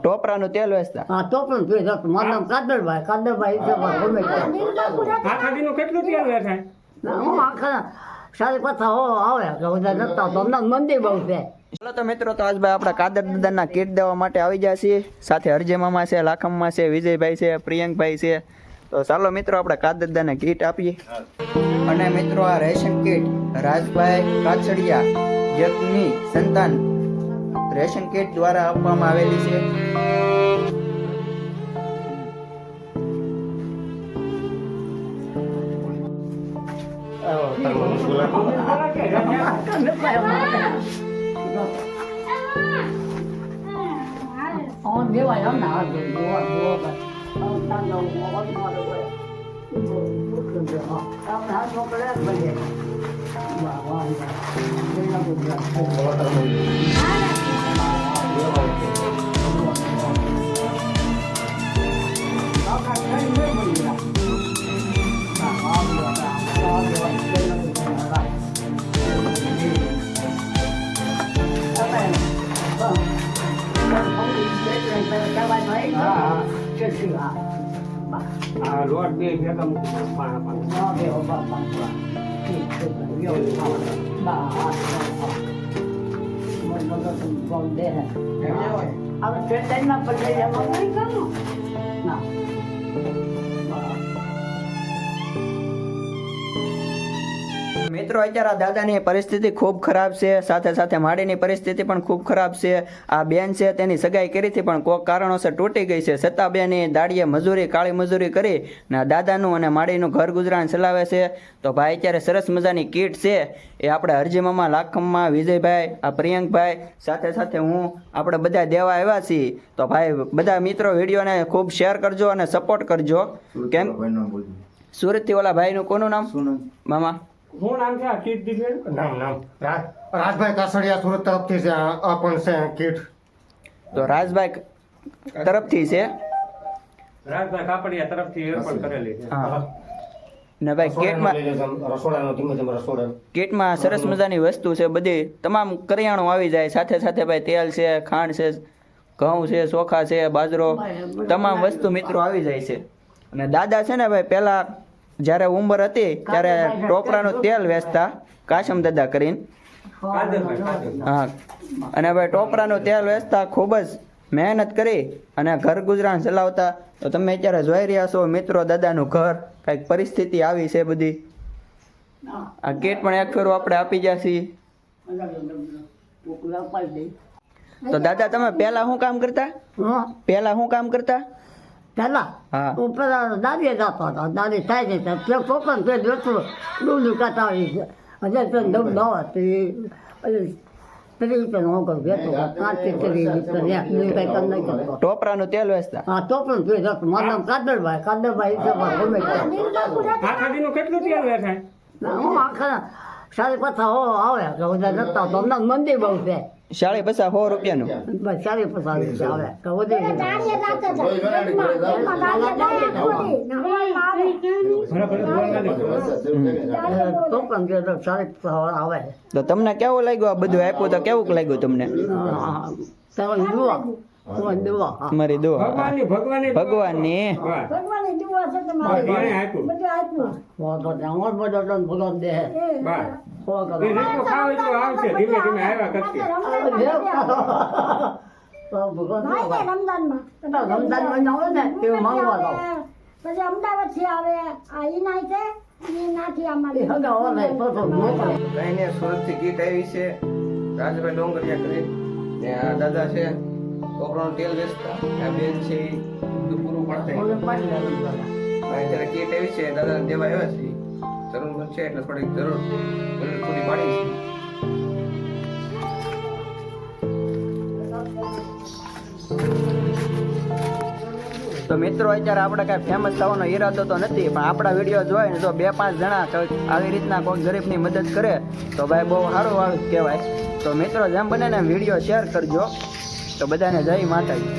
ટોપરાનું તેલ વેચતા. હા ટોપરાનું તેલ વેચતા. મારું નામ કાદરભાઈ છે ગમે આખા દીનું કેટલું તેલ વેચાય? હું આખા 5.5 આવે કે વધારે નતા તો અમને મંદિર બહુ છે. ચાલો તો મિત્રો, તો આજ ભાઈ આપણા કાદર દાદાના કીટ દેવા માટે આવી જાય છે. સાથે હરજે મામા છે, લાખમમાં છે, વિજયભાઈ છે, પ્રિયંકભાઈ છે. તો ચાલો મિત્રો, આપણે કાદર દાદાને કીટ આપીએ. અને મિત્રો, આ રેશન કીટ રાજભાઈ કાછડિયા જગની સંતાન રેશન કીટ દ્વારા આપવામાં આવેલી છે. On દેવાય એમ ના લોટ બે ભેગા મિત્રો, અત્યારે આ દાદાની પરિસ્થિતિ ખૂબ ખરાબ છે. સાથે સાથે માડીની પરિસ્થિતિ પણ ખૂબ ખરાબ છે. આ બેન છે તેની સગાઈ કરી હતી પણ કોઈક કારણોસર તૂટી ગઈ છે. છતાં બેની દાડીએ મજૂરી, કાળી મજૂરી કરી ને દાદાનું અને માડીનું ઘર ગુજરાન ચલાવે છે. તો ભાઈ અત્યારે સરસ મજાની કીટ છે એ આપણે હરજી મામા, લાખમમાં, વિજયભાઈ, આ પ્રિયંકભાઈ સાથે સાથે હું આપણે બધા દેવા આવ્યા છીએ. તો ભાઈ બધા મિત્રો વિડીયોને ખૂબ શેર કરજો અને સપોર્ટ કરજો. કેમ સુરતથી ઓલા ભાઈનું કોનું નામ મામા? શું નામ છે આ કીટ દીધેલું? નામ રાજભાઈ કાછડિયા સુરત તરફથી છે. આ પણ છે કીટ. તો રાજભાઈ તરફથી છે. રાજભાઈ કાપડિયા તરફથી અર્પણ કરેલી છે. હા. ને ભાઈ કીટમાં સરસ મજાની વસ્તુ છે. બધી તમામ કરિયાણું આવી જાય. સાથે સાથે ભાઈ તેલ છે, ખાંડ છે, ઘઉં છે, ચોખા છે, બાજરો, તમામ વસ્તુ મિત્રો આવી જાય છે. અને દાદા છે ને ભાઈ પહેલા જ્યારે ઉંમર હતી ત્યારે ટોપરાનું તેલ વેચતા, કાશમ દાદા કરીને. હા. અને ભાઈ ટોપરાનું તેલ વેચતા ખૂબ જ મહેનત કરી અને ઘર ગુજરાન ચલાવતા. તો તમે અત્યારે જોઈ રહ્યા છો મિત્રો દાદાનું ઘર, કંઈક પરિસ્થિતિ આવી છે બધી. આ કીટ પણ એક ફેરો આપણે આપી ગયા છીએ. તો દાદા તમે પહેલા શું કામ કરતા? પહેલા શું કામ કરતા? પેલા હું પેલા દાદીએ જતો હતો. દાદી થાય છે તે પોકન તે જોતું ડૂલું કટાવી છે. હજે તો દમ દવા હતી પેલી રીતે હું કહું બેઠો કાંચી કરી કંઈ કામ નહીં કરતો. ટોપરાનું તેલ વેચતા. હા ટોપરાનું તેલ વેચતા. મારું નામ કાદરભાઈ છે ગમે આખા દીનું કેટલું તેલ વેચાય? હું આખા 5.5 આવે કે વધારે નતા તો અમને મંદિર બહુ છે. 50 રૂપિયાનું. બસ 5.5 આવે કે વધારે આવે. તો તમને કેવું લાગ્યું આ બધું આપ્યું? તો કેવું લાગ્યું તમને? મારી દુઆ ભગવાનની. ભગવાન દે આવશે ધીમે ધીમે આવ્યા કરશે. રમજાન આવે ને તેવું માંગવા દો. પછી અમદાવાદ થી આવે આ ઈનાય છે નાથી અમારે સુરત થી કીટ આવી છે. રાજભાઈ ડોંગરિયા કરી ને આ દાદા છે ટોપરાનું તેલ વેચતા. આ બેન છે બધું પૂરું પડતા. અત્યારે કીટ આવી છે, દાદા દેવા આવ્યા છે. જરૂર છે એટલે થોડીક જરૂર પૂરી પાડી છે. તો મિત્રો અત્યારે આપણે કાંઈ ફેમસ થવાનો ઈરાદો તો નથી, પણ આપણા વિડીયો જોઈ ને જો 2-5 જણા આવી રીતના કોઈ ગરીબની મદદ કરે તો ભાઈ બહુ સારું કહેવાય. તો મિત્રો જેમ બને ને વિડીયો શેર કરજો. તો બધાને જય માતાજી.